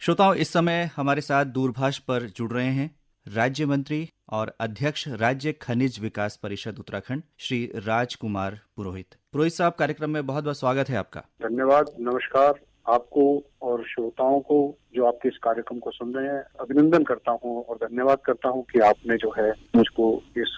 श्रोताओं, इस समय हमारे साथ दूरभाष पर जुड़ रहे हैं राज्य मंत्री और अध्यक्ष राज्य खनिज विकास परिषद उत्तराखंड श्री राजकुमार पुरोहित। पुरोहित साहब, कार्यक्रम में बहुत बहुत स्वागत है आपका। धन्यवाद, नमस्कार आपको और श्रोताओं को जो आपके इस कार्यक्रम को सुन रहे हैं। अभिनंदन करता हूं और धन्यवाद करता हूं कि आपने जो है मुझको इस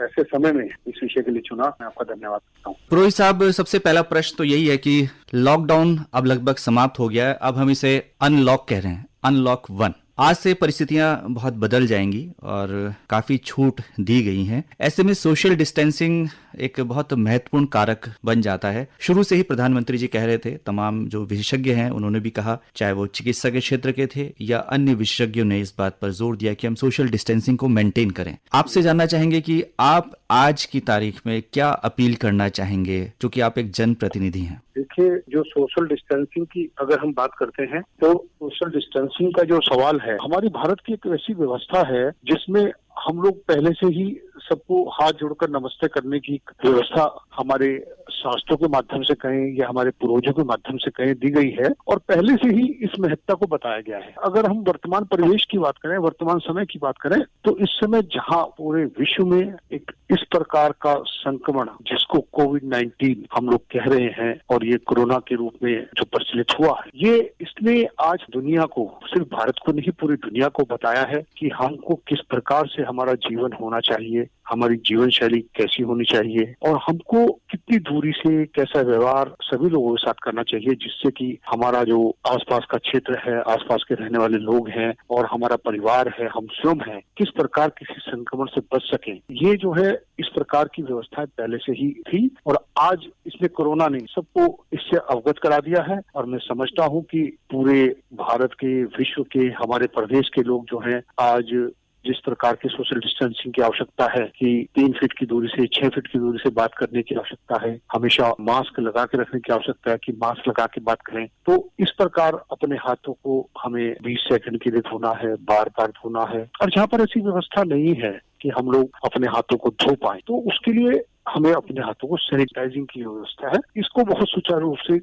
ऐसे समय में इस विषय के लिए चुना। मैं आपका धन्यवाद करता हूं। पुरोहित साहब, सबसे पहला प्रश्न तो यही है कि लॉकडाउन अब लगभग समाप्त हो गया है। अब हम इसे अनलॉक कह रहे हैं, अनलॉक 1। आज से परिस्थितियां बहुत बदल जाएंगी और काफी छूट दी गई हैं। ऐसे में सोशल डिस्टेंसिंग एक बहुत महत्वपूर्ण कारक बन जाता है। शुरू से ही प्रधानमंत्री जी कह रहे थे, तमाम जो विशेषज्ञ हैं उन्होंने भी कहा, चाहे वो चिकित्सा के क्षेत्र के थे या अन्य विशेषज्ञों ने इस बात पर जोर दिया कि हम सोशल डिस्टेंसिंग को मेंटेन करें। आपसे जानना चाहेंगे कि आप आज की तारीख में क्या अपील करना चाहेंगे, क्योंकि आप एक जनप्रतिनिधि हैं। देखिए, जो सोशल डिस्टेंसिंग की अगर हम बात करते हैं तो सोशल डिस्टेंसिंग का जो सवाल है, हमारी भारत की एक ऐसी व्यवस्था है जिसमें हम लोग पहले से ही सबको हाथ जोड़कर नमस्ते करने की व्यवस्था हमारे शास्त्रों के माध्यम से कहें या हमारे पूर्वजों के माध्यम से कहें दी गई है और पहले से ही इस महत्ता को बताया गया है। अगर हम वर्तमान परिवेश की बात करें, वर्तमान समय की बात करें, तो इस समय जहां पूरे विश्व में एक इस प्रकार का संक्रमण जिसको कोविड-19 हम लोग कह रहे हैं और ये कोरोना के रूप में जो प्रचलित हुआ है, ये इसने आज दुनिया को, सिर्फ भारत को नहीं पूरी दुनिया को बताया है कि हमको किस प्रकार से हमारा जीवन होना चाहिए, हमारी जीवन शैली कैसी होनी चाहिए और हमको कितनी दूरी से कैसा व्यवहार सभी लोगों के साथ करना चाहिए, जिससे कि हमारा जो आसपास का क्षेत्र है, आसपास के रहने वाले लोग हैं और हमारा परिवार है, हम स्वयं हैं, किस प्रकार किसी संक्रमण से बच सकें। ये जो है इस प्रकार की व्यवस्थाएं पहले से ही थी और आज इसमें कोरोना ने सबको इससे अवगत करा दिया है और मैं समझता हूँ कि पूरे भारत के, विश्व के, हमारे प्रदेश के लोग जो हैं आज जिस प्रकार की सोशल डिस्टेंसिंग की आवश्यकता है कि 3 फीट की दूरी से 6 फीट की दूरी से बात करने की आवश्यकता है, हमेशा मास्क लगा के रखने की आवश्यकता है कि मास्क लगा के बात करें, तो इस प्रकार अपने हाथों को हमें 20 सेकंड के लिए धोना है, बार बार धोना है। और जहाँ पर ऐसी व्यवस्था नहीं है कि हम लोग अपने हाथों को धो पाए, तो उसके लिए हमें अपने हाथों को सैनिटाइजिंग की व्यवस्था है, इसको बहुत सुचारू रूप से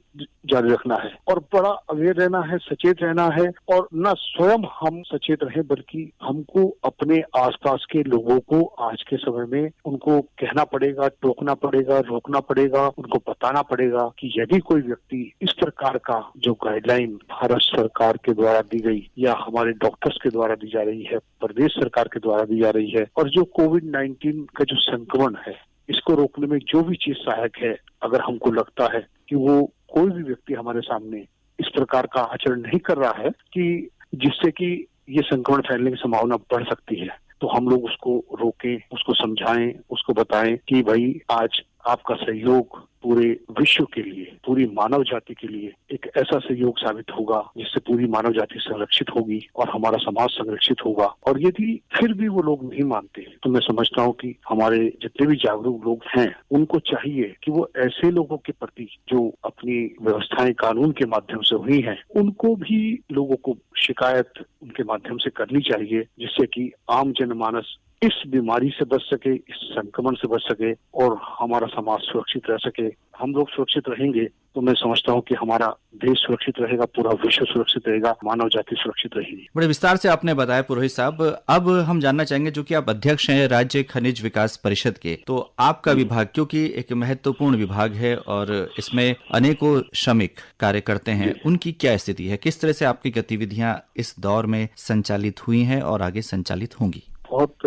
जारी रखना है और बड़ा अवेयर रहना है, सचेत रहना है और न स्वयं हम सचेत रहे बल्कि हमको अपने आसपास के लोगों को आज के समय में उनको कहना पड़ेगा, टोकना पड़ेगा, रोकना पड़ेगा, उनको बताना पड़ेगा कि यदि कोई व्यक्ति इस प्रकार का जो गाइडलाइन भारत सरकार के द्वारा दी गई या हमारे डॉक्टर्स के द्वारा दी जा रही है, प्रदेश सरकार के द्वारा दी जा रही है और जो कोविड-19 का जो संक्रमण है इसको रोकने में जो भी चीज सहायक है, अगर हमको लगता है कि वो कोई भी व्यक्ति हमारे सामने इस प्रकार का आचरण नहीं कर रहा है कि जिससे कि ये संक्रमण फैलने की संभावना बढ़ सकती है, तो हम लोग उसको रोकें, उसको समझाएं, उसको बताएं कि भाई आज आपका सहयोग पूरे विश्व के लिए, पूरी मानव जाति के लिए एक ऐसा सहयोग साबित होगा जिससे पूरी मानव जाति संरक्षित होगी और हमारा समाज संरक्षित होगा। और यदि फिर भी वो लोग नहीं मानते तो मैं समझता हूँ कि हमारे जितने भी जागरूक लोग हैं उनको चाहिए कि वो ऐसे लोगों के प्रति जो अपनी व्यवस्थाएं कानून के माध्यम से हुई हैं, उनको भी लोगों को शिकायत उनके माध्यम से करनी चाहिए, जिससे कि आम जनमानस इस बीमारी से बच सके, इस संक्रमण से बच सके और हमारा समाज सुरक्षित रह सके। हम लोग सुरक्षित रहेंगे तो मैं समझता हूँ कि हमारा देश सुरक्षित रहेगा, पूरा विश्व सुरक्षित रहेगा, मानव जाति सुरक्षित रहेगी। बड़े विस्तार से आपने बताया पुरोहित साहब। अब हम जानना चाहेंगे, जो कि आप अध्यक्ष हैं राज्य खनिज विकास परिषद के, तो आपका विभाग क्योंकि एक महत्वपूर्ण विभाग है और इसमें अनेकों श्रमिक कार्य करते हैं, उनकी क्या स्थिति है? किस तरह से आपकी गतिविधियां इस दौर में संचालित हुई हैं और आगे संचालित होंगी? बहुत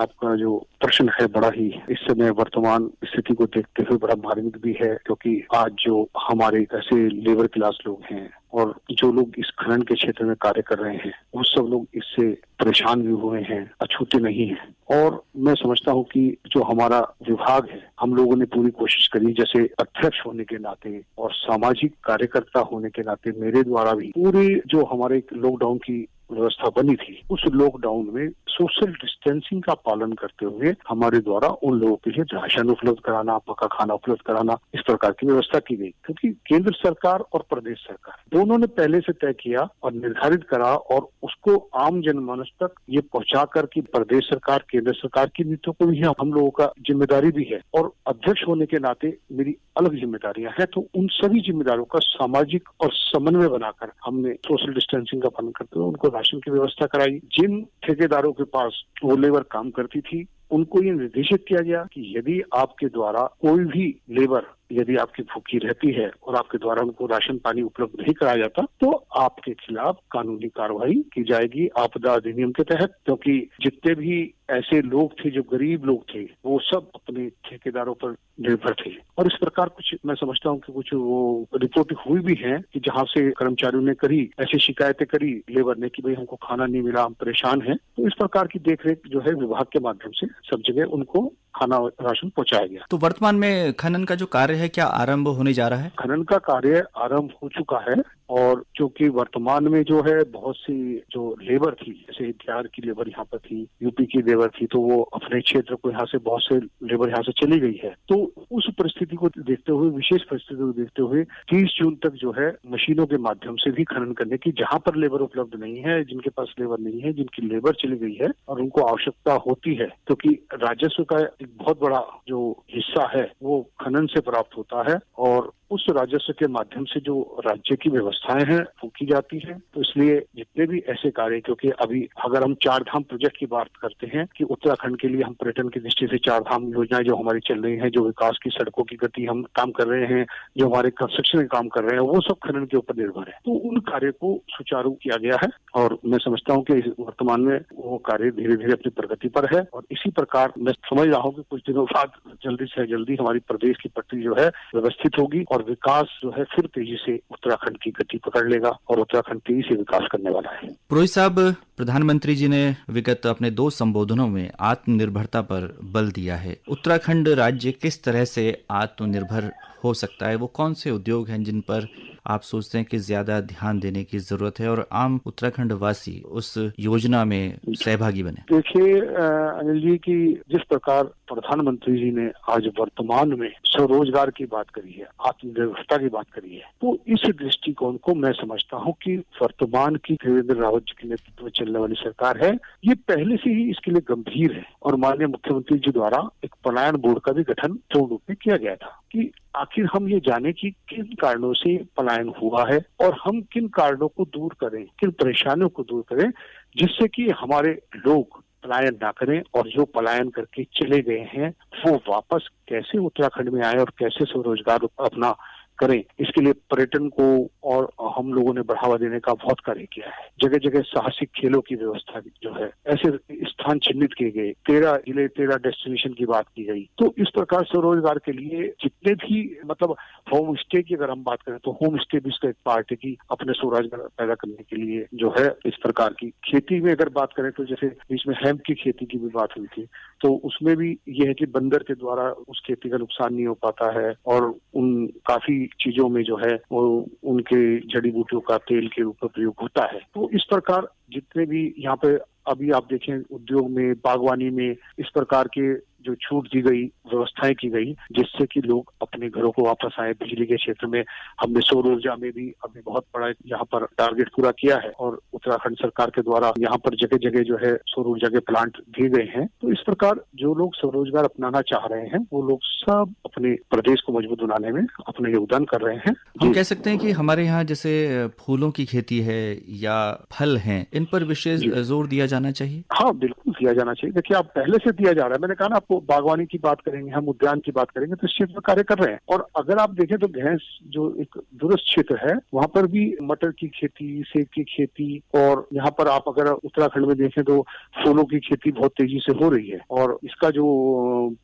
आपका जो प्रश्न है बड़ा ही इस समय वर्तमान स्थिति को देखते हुए बड़ा मार्मिक भी है, क्योंकि आज जो हमारे ऐसे लेबर क्लास लोग हैं और जो लोग इस खनन के क्षेत्र में कार्य कर रहे हैं वो सब लोग इससे परेशान भी हुए हैं, अछूते नहीं हैं। और मैं समझता हूँ कि जो हमारा विभाग है, हम लोगों ने पूरी कोशिश करी, जैसे अध्यक्ष होने के नाते और सामाजिक कार्यकर्ता होने के नाते मेरे द्वारा भी पूरे जो हमारे लॉकडाउन की व्यवस्था बनी थी, उस लॉकडाउन में सोशल डिस्टेंसिंग का पालन करते हुए हमारे द्वारा उन लोगों के लिए राशन उपलब्ध कराना, पका खाना उपलब्ध कराना, इस प्रकार की व्यवस्था की गई। क्योंकि केंद्र सरकार और प्रदेश सरकार दोनों ने पहले से तय किया और निर्धारित करा और उसको आम जनमानस तक ये पहुंचा कर कि प्रदेश सरकार, केंद्र सरकार की नीतियों को भी हम लोगों का जिम्मेदारी भी है और अध्यक्ष होने के नाते मेरी अलग जिम्मेदारियां हैं। तो उन सभी जिम्मेदारियों का सामाजिक और समन्वय बनाकर हमने सोशल डिस्टेंसिंग का पालन करते हुए उनको राशन की व्यवस्था कराई। जिन ठेकेदारों के पास वो लेबर काम करती थी उनको ये निर्देशित किया गया कि यदि आपके द्वारा कोई भी लेबर यदि आपकी भूखी रहती है और आपके द्वारा उनको राशन पानी उपलब्ध नहीं कराया जाता तो आपके खिलाफ कानूनी कार्रवाई की जाएगी आपदा अधिनियम के तहत। क्योंकि जितने भी ऐसे लोग थे जो गरीब लोग थे वो सब अपने ठेकेदारों पर निर्भर थे और इस प्रकार कुछ मैं समझता हूँ कि कुछ वो रिपोर्ट हुई भी है कि जहाँ से कर्मचारियों ने करी ऐसी शिकायतें करी लेबर ने कि भाई हमको खाना नहीं मिला, हम परेशान हैं। तो इस प्रकार की देखरेख जो है विभाग के माध्यम से सब जगह उनको खाना राशन पहुंचाया गया। तो वर्तमान में खनन का जो कार्य है क्या आरंभ होने जा रहा है? खनन का कार्य आरंभ हो चुका है और क्योंकि वर्तमान में जो है बहुत सी जो लेबर थी, जैसे बिहार की लेबर यहाँ पर थी, यूपी की लेबर थी, तो वो अपने क्षेत्र को यहाँ से बहुत से लेबर यहाँ से चली गई है। तो उस परिस्थिति को देखते हुए, विशेष परिस्थिति को देखते हुए 30 जून तक जो है मशीनों के माध्यम से भी खनन करने की, जहाँ पर लेबर उपलब्ध नहीं है, जिनके पास लेबर नहीं है, जिनकी लेबर चली गई है और उनको आवश्यकता होती है, क्योंकि राजस्व का एक बहुत बड़ा जो हिस्सा है वो खनन से प्राप्त होता है और उस राजस्व के माध्यम से जो राज्य की व्यवस्थाएं हैं वो की जाती है। तो इसलिए जितने भी ऐसे कार्य, क्योंकि अभी अगर हम 4 धाम प्रोजेक्ट की बात करते हैं कि उत्तराखंड के लिए हम पर्यटन की दृष्टि से 4 धाम योजनाएं जो हमारी चल रही हैं, जो विकास की सड़कों की गति हम काम कर रहे हैं, जो हमारे कंस्ट्रक्शन काम कर रहे हैं, वो सब खनन के ऊपर निर्भर है। तो उन कार्य को सुचारू किया गया है और मैं समझता हूँ कि वर्तमान में वो कार्य धीरे धीरे अपनी प्रगति पर है और इसी प्रकार मैं समझ रहा हूँ कि कुछ दिनों बाद जल्दी से जल्दी हमारी प्रदेश की पटरी जो है व्यवस्थित होगी और विकास जो है फिर तेजी से उत्तराखंड की गति पकड़ लेगा और उत्तराखंड तेजी से विकास करने वाला है। पुरोहित साहब, प्रधानमंत्री जी ने विगत अपने 2 संबोधनों में आत्मनिर्भरता पर बल दिया है। उत्तराखंड राज्य किस तरह से आत्मनिर्भर हो सकता है? वो कौन से उद्योग हैं जिन पर आप सोचते हैं कि ज्यादा ध्यान देने की जरूरत है और आम उत्तराखंड वासी उस योजना में सहभागी बने? देखिए अनिल जी की जिस प्रकार प्रधानमंत्री जी ने आज वर्तमान में स्वरोजगार की बात करी है, आत्मनिर्भरता की बात करी है, तो इस दृष्टिकोण को मैं समझता हूँ कि वर्तमान की त्रिवेंद्र रावत जी के नेतृत्व में चलने वाली सरकार है, ये पहले से ही इसके लिए गंभीर है और माननीय मुख्यमंत्री जी द्वारा एक पलायन बोर्ड का भी गठन पूर्ण रूप में किया गया था कि आखिर हम ये जाने कि किन कारणों से पलायन हुआ है और हम किन कारणों को दूर करें, किन परेशानियों को दूर करें, जिससे कि हमारे लोग पलायन ना करें और जो पलायन करके चले गए हैं वो वापस कैसे उत्तराखंड में आए और कैसे स्वरोजगार अपना करें। इसके लिए पर्यटन को और हम लोगों ने बढ़ावा देने का बहुत कार्य किया है। जगह जगह साहसिक खेलों की व्यवस्था जो है, ऐसे स्थान चिन्हित किए गए, 13 जिले 13 डेस्टिनेशन की बात की गई। तो इस प्रकार स्वरोजगार के लिए जितने भी मतलब होम स्टे की अगर हम बात करें तो होम स्टे भी इसका एक पार्ट है कि अपने स्वरोजगार पैदा करने के लिए जो है इस प्रकार की खेती में अगर बात करें तो जैसे बीच में हेम्प की खेती की भी बात हुई थी, तो उसमें भी ये है कि बंदर के द्वारा उस खेती का नुकसान नहीं हो पाता है और उन काफी चीजों में जो है वो उनके जड़ी बूटियों का तेल के रूप में प्रयोग होता है। तो इस प्रकार जितने भी यहाँ पे अभी आप देखें उद्योग में, बागवानी में इस प्रकार के जो छूट दी गई, व्यवस्थाएं की गई, जिससे कि लोग अपने घरों को वापस आए। बिजली के क्षेत्र में हमने सौर ऊर्जा में भी अभी बहुत बड़ा यहाँ पर टारगेट पूरा किया है और उत्तराखंड सरकार के द्वारा यहाँ पर जगह जगह जो है सौर ऊर्जा के प्लांट दिए गए हैं। तो इस प्रकार जो लोग स्वरोजगार अपनाना चाह रहे हैं वो लोग सब अपने प्रदेश को मजबूत बनाने में अपना योगदान कर रहे हैं। हम कह सकते हैं कि हमारे यहाँ जैसे फूलों की खेती है या फल हैं, इन पर विशेष जोर दिया जाना चाहिए। हाँ, बिल्कुल दिया जाना चाहिए। देखिए, आप पहले से दिया जा रहा है। मैंने कहा ना आपको, बागवानी की बात करेंगे, हम उद्यान की बात करेंगे तो इस क्षेत्र में कार्य कर रहे हैं। और अगर आप देखें तो भैंस जो एक दूरस्थ क्षेत्र है वहाँ पर भी मटर की खेती, सेब की खेती, और यहाँ पर आप अगर उत्तराखंड में देखें तो फूलों की खेती बहुत तेजी से हो रही है और इसका जो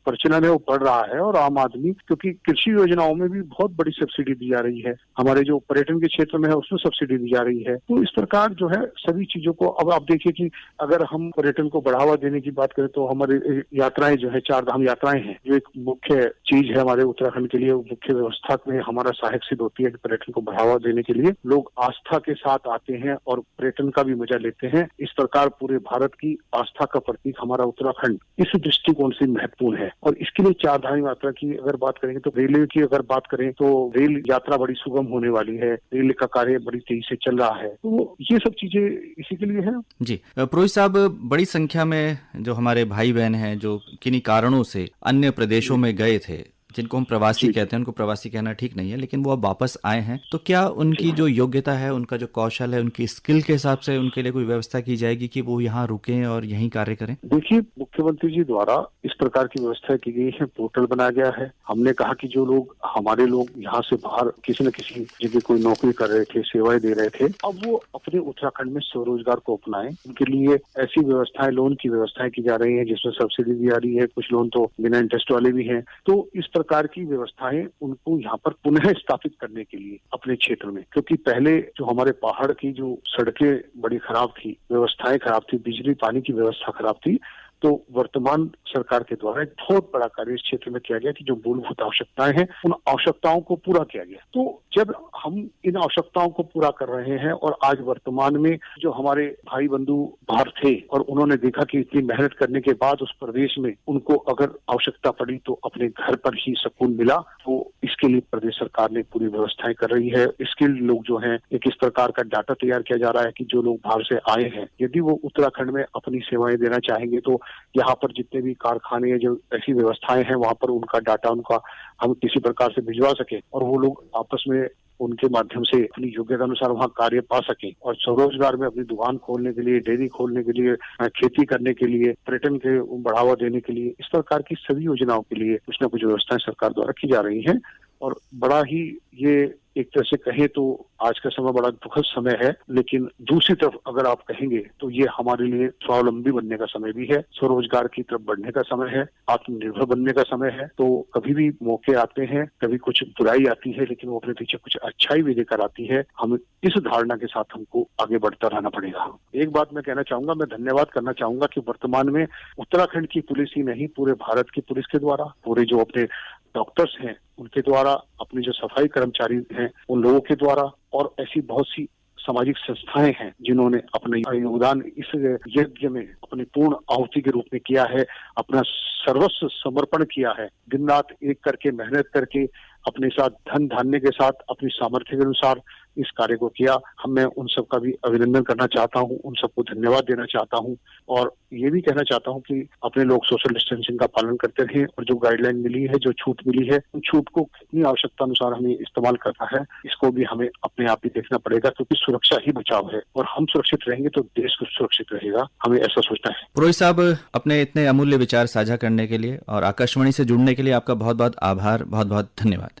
प्रचलन है वो बढ़ रहा है। और आम आदमी, क्योंकि कृषि योजनाओं में भी बहुत बड़ी सब्सिडी दी जा रही है, हमारे जो पर्यटन के क्षेत्र में है उसमें सब्सिडी दी जा रही है। तो इस प्रकार जो है सभी चीजों को, अब आप देखिए कि अगर हम पर्यटन को बढ़ावा देने की बात करें तो हमारी यात्राएं जो है, 4 धाम यात्राएं हैं, जो एक मुख्य चीज है हमारे उत्तराखंड के लिए, मुख्य व्यवस्था में हमारा सहायक सिद्ध होती है कि पर्यटन को बढ़ावा देने के लिए लोग आस्था के साथ आते हैं और पर्यटन पर्यटन का भी मजा लेते हैं। इस प्रकार पूरे भारत की आस्था का प्रतीक हमारा उत्तराखंड इस दृष्टिकोण से महत्वपूर्ण है। और इसके लिए चार धाम यात्रा की अगर बात करेंगे तो रेलवे की अगर बात करें तो रेल यात्रा बड़ी सुगम होने वाली है, रेल का कार्य बड़ी तेजी से चल रहा है, तो ये सब चीजें इसी के लिए है। जी पुरोहित साहब, बड़ी संख्या में जो हमारे भाई बहन हैं जो किन्हीं कारणों से अन्य प्रदेशों में गए थे, जिनको हम प्रवासी कहते हैं, उनको प्रवासी कहना ठीक नहीं है, लेकिन वो अब वापस आए हैं, तो क्या उनकी जो योग्यता है, उनका जो कौशल है, उनकी स्किल के हिसाब से उनके लिए कोई व्यवस्था की जाएगी कि वो यहाँ रुकें और यहीं कार्य करें? देखिए, मुख्यमंत्री जी द्वारा इस प्रकार की व्यवस्था की गई है, पोर्टल बनाया गया है। हमने कहा कि जो लोग हमारे लोग यहाँ से बाहर किसी न किसी जगह कोई नौकरी कर रहे थे, सेवाएं दे रहे थे, अब वो अपने उत्तराखंड में स्वरोजगार को अपनाएं। उनके लिए ऐसी व्यवस्थाएं, लोन की व्यवस्थाएं की जा रही है जिसमें सब्सिडी भी आ रही है, कुछ लोन तो बिना इंटरेस्ट वाले भी हैं। तो इस प्रकार की व्यवस्थाएं उनको यहाँ पर पुनः स्थापित करने के लिए अपने क्षेत्र में, क्योंकि पहले जो हमारे पहाड़ की जो सड़कें बड़ी खराब थी, व्यवस्थाएं खराब थी, बिजली पानी की व्यवस्था खराब थी, तो वर्तमान सरकार के द्वारा एक बहुत बड़ा कार्य इस क्षेत्र में किया गया कि जो मूलभूत आवश्यकताएं हैं उन आवश्यकताओं को पूरा किया गया। तो जब हम इन आवश्यकताओं को पूरा कर रहे हैं और आज वर्तमान में जो हमारे भाई बंधु बाहर थे और उन्होंने देखा कि इतनी मेहनत करने के बाद उस प्रदेश में उनको अगर आवश्यकता पड़ी तो अपने घर पर ही सुकून मिला, तो इसके लिए प्रदेश सरकार ने पूरी व्यवस्थाएं कर रही है। स्किल्ड लोग जो हैं, एक इस प्रकार का डाटा तैयार किया जा रहा है कि जो लोग बाहर से आए हैं यदि वो उत्तराखंड में अपनी सेवाएं देना चाहेंगे तो यहाँ पर जितने भी कारखाने हैं, जो ऐसी व्यवस्थाएं हैं, वहां पर उनका डाटा उनका हम किसी प्रकार से भिजवा सके और वो लोग आपस में उनके माध्यम से अपनी योग्यता अनुसार वहाँ कार्य पा सके और स्वरोजगार में अपनी दुकान खोलने के लिए, डेयरी खोलने के लिए, खेती करने के लिए, पर्यटन के बढ़ावा देने के लिए, इस प्रकार की सभी योजनाओं के लिए कुछ न कुछ व्यवस्थाएं सरकार द्वारा की जा रही हैं। और बड़ा ही ये एक तरह से कहें तो आज का समय बड़ा दुखद समय है, लेकिन दूसरी तरफ अगर आप कहेंगे तो ये हमारे लिए स्वावलंबी बनने का समय भी है, स्वरोजगार की तरफ बढ़ने का समय है, आत्मनिर्भर बनने का समय है। तो कभी भी मौके आते हैं, कभी कुछ बुराई आती है, लेकिन वो अपने पीछे कुछ अच्छाई भी लेकर आती है। हम इस धारणा के साथ हमको आगे बढ़ता रहना पड़ेगा। एक बात मैं कहना चाहूंगा, मैं धन्यवाद करना चाहूंगा कि वर्तमान में उत्तराखंड की पुलिस ही नहीं, पूरे भारत की पुलिस के द्वारा, पूरे जो अपने डॉक्टर्स हैं उनके द्वारा, अपने जो सफाई कर्मचारी हैं उन लोगों के द्वारा और ऐसी बहुत सी सामाजिक संस्थाएं हैं जिन्होंने अपना योगदान इस यज्ञ में अपनी पूर्ण आहुति के रूप में किया है, अपना सर्वस्व समर्पण किया है, दिन रात एक करके मेहनत करके अपने साथ धन धान्य के साथ अपनी सामर्थ्य के अनुसार इस कार्य को किया। मैं उन सबका भी अभिनंदन करना चाहता हूं, उन सबको धन्यवाद देना चाहता हूं और ये भी कहना चाहता हूं कि अपने लोग सोशल डिस्टेंसिंग का पालन करते रहें और जो गाइडलाइन मिली है, जो छूट मिली है, उन छूट को कितनी आवश्यकता अनुसार हमें इस्तेमाल करना है, इसको भी हमें अपने आप ही देखना पड़ेगा, क्योंकि सुरक्षा ही बचाव है और हम सुरक्षित रहेंगे तो देश को सुरक्षित रहेगा, हमें ऐसा सोचना है। पुरोहित साहब, अपने इतने अमूल्य विचार साझा करने के लिए और आकाशवाणी से जुड़ने के लिए आपका बहुत बहुत आभार, बहुत बहुत धन्यवाद।